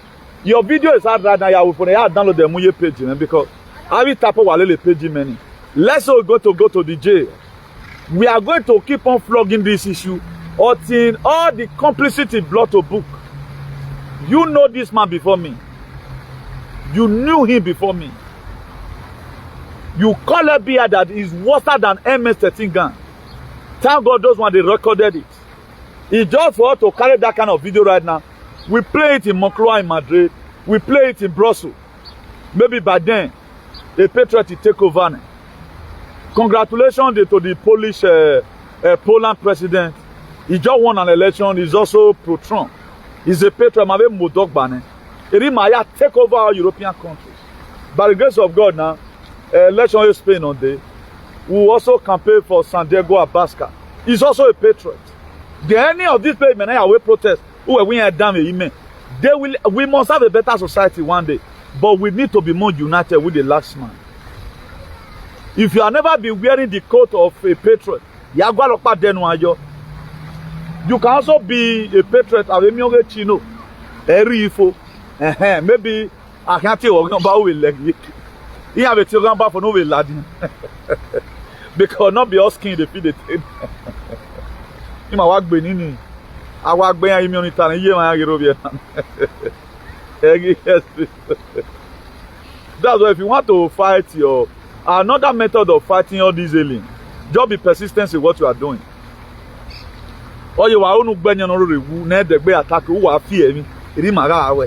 Your video is hard right now. You will download the Muye page because I will tap on the page many. Let's all go to the jail. We are going to keep on flogging this issue until all the complicity brought to book. You know this man before me. You knew him before me. You call a beer that is worse than MS-13 Thank God those ones they recorded it. It's just for us to carry that kind of video right now. We play it in Moncloa in Madrid. We play it in Brussels. Maybe by then, a patriot will take over now. Congratulations to the Polish Poland president. He just won an election. He's also pro-Trump. He's a patriot. He might take over our European countries. By the grace of God now, election in Spain on day. We will also campaign for Santiago Abascal. He's also a patriot. Any of these people will protest. Who are winning down amen. We must have a better society one day. But we need to be more united with the last man. If you have never been wearing the coat of a patriot, you can also be a patriot of a chino. Maybe I can't tell you about it. You have a children for no way, laddie. Because not be asking the feed the thing. You might work Benini. I work by immunity and you are European. That's why if you want to fight your another method of fighting all these aliens, just be persistent in what you are doing. Oye wa onu gbenya no rewu na edegbe attack wo wa fear me. Iri maga awe.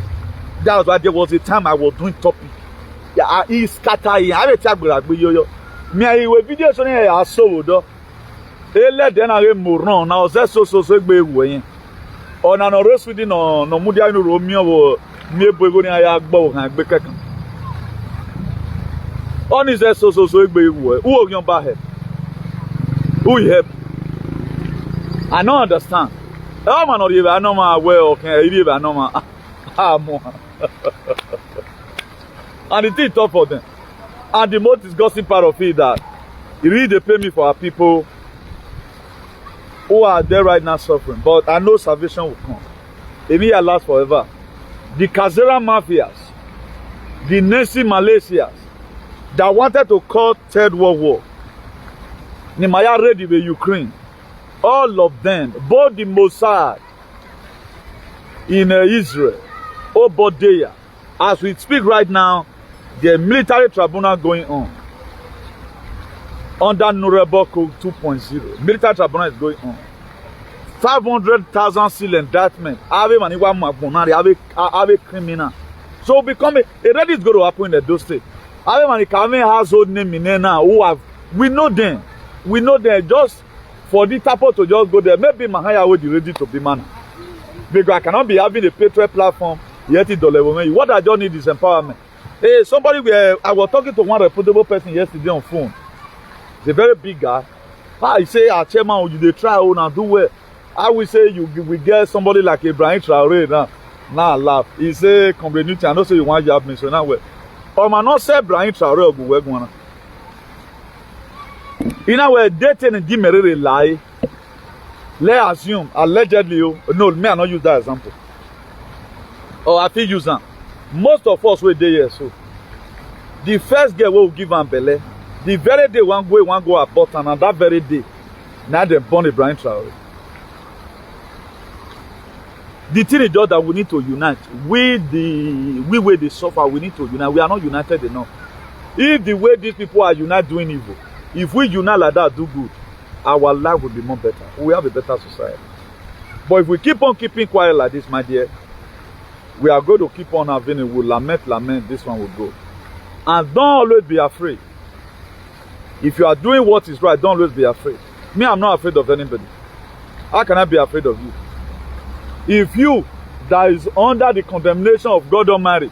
That was why there was a time I was doing topic. Yeah, he scatter here. I be tagbara gbe yoyo. Me I we video so ne ya so do. Ele den are moron na o se so gbe ewu yen. Ona no rose within no mudia no ro mi o mi ebo ego ni aya gbo kan gbe kekan. Oni se so gbe ewu. Who ogun ba help? Who help? I don't understand. Oh man, or even no man well okay, even no man. And the thing tough for them. And the most disgusting part of it that it really they pay me for our people who are there right now suffering. But I know salvation will come. It may last forever. The Kazera mafias, the Nazi Malaysias that wanted to call Third World War. Nimaya ready with Ukraine. All of them, both the Mossad in Israel, Obazee, as we speak right now, the military tribunal going on under Nuremberg Code 2.0. Military tribunal is going on. 500,000 seal indictment. Have a criminal. So become already is going to happen in those states. Have a household name in now who have we know them just. For the tapo to just go there, maybe Mahaya will be ready to be man. Because I cannot be having a Patriot platform yet it don't. What I just need is empowerment. Hey, somebody I was talking to one reputable person yesterday on phone. He's a very big guy. He say, chairman, you try and do well. I will say we get somebody like Ibrahim Traore now. Now laugh. He say, community, I know say you want to have me, so now well. Or man not say Ibrahim Traore go work. In our dating and Gimerere lie, let's assume allegedly, no, may I not use that example. Or I feel use that. Most of us were there here, so the first girl will give am belle. The very day one go abort, and that very day, now they born Ibrahim Traore. The thing is just that we need to unite. We where they suffer, we need to unite. We are not united enough. If the way these people are united doing evil, if we unite like that, do good, our life will be more better. We have a better society. But if we keep on keeping quiet like this, my dear, we are going to keep on having it. We'll lament, this one will go. And don't always be afraid. If you are doing what is right, don't always be afraid. Me, I'm not afraid of anybody. How can I be afraid of you? If you that is under the condemnation of God Almighty,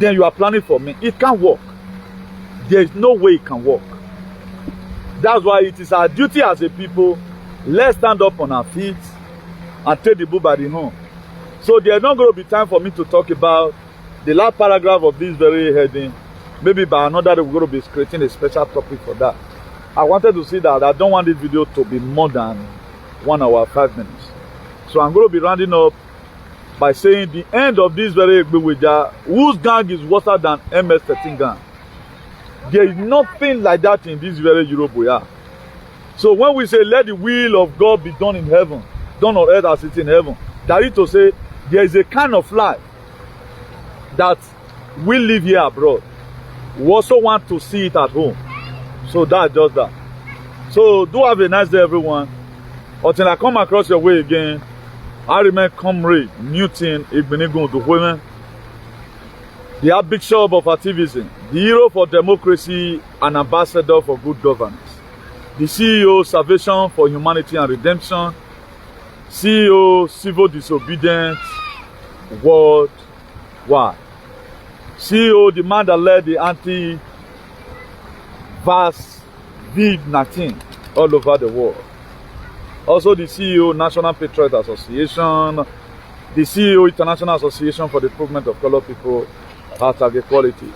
then you are planning for me. It can't work. There is no way it can work. That's why it is our duty as a people. Let's stand up on our feet and take the bull by the horn. So there's not going to be time for me to talk about the last paragraph of this very heading. Maybe by another day we're going to be creating a special topic for that. I wanted to say that I don't want this video to be more than 1 hour 5 minutes. So I'm going to be rounding up by saying the end of this very Egbeweja, whose gang is worse than MS-13 gang. There is nothing like that in this very Europe. So when we say let the will of God be done in heaven, done on earth as it is in heaven, that is to say there is a kind of life that we live here abroad. We also want to see it at home. So that's just that. So do have a nice day, everyone. Until I come across your way again, I remain comrade Newton Igbenigun Duhuemen, the Archbishop of Activism, the hero for democracy and ambassador for good governance, the CEO Salvation for Humanity and Redemption, CEO Civil Disobedience Worldwide, CEO the man that led the anti-vax COVID-19 all over the world. Also the CEO National Patriotism Association, the CEO International Association for the Improvement of Colored People @ Equality.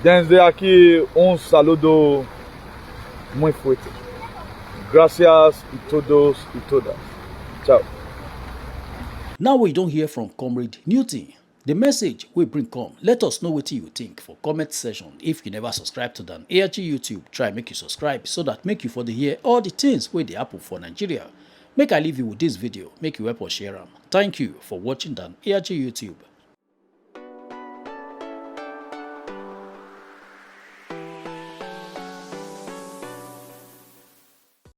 Desde aqui saludo muy fuerte. Gracias y todos y todas. Ciao. Now we don't hear from Comrade Newton. The message we bring come. Let us know what you think for comment section. If you never subscribe to Dan ARG YouTube, try make you subscribe so that make you for the hear all the things where they happen for Nigeria. Make I leave you with this video. Make you help us share them. Thank you for watching Dan ARG YouTube.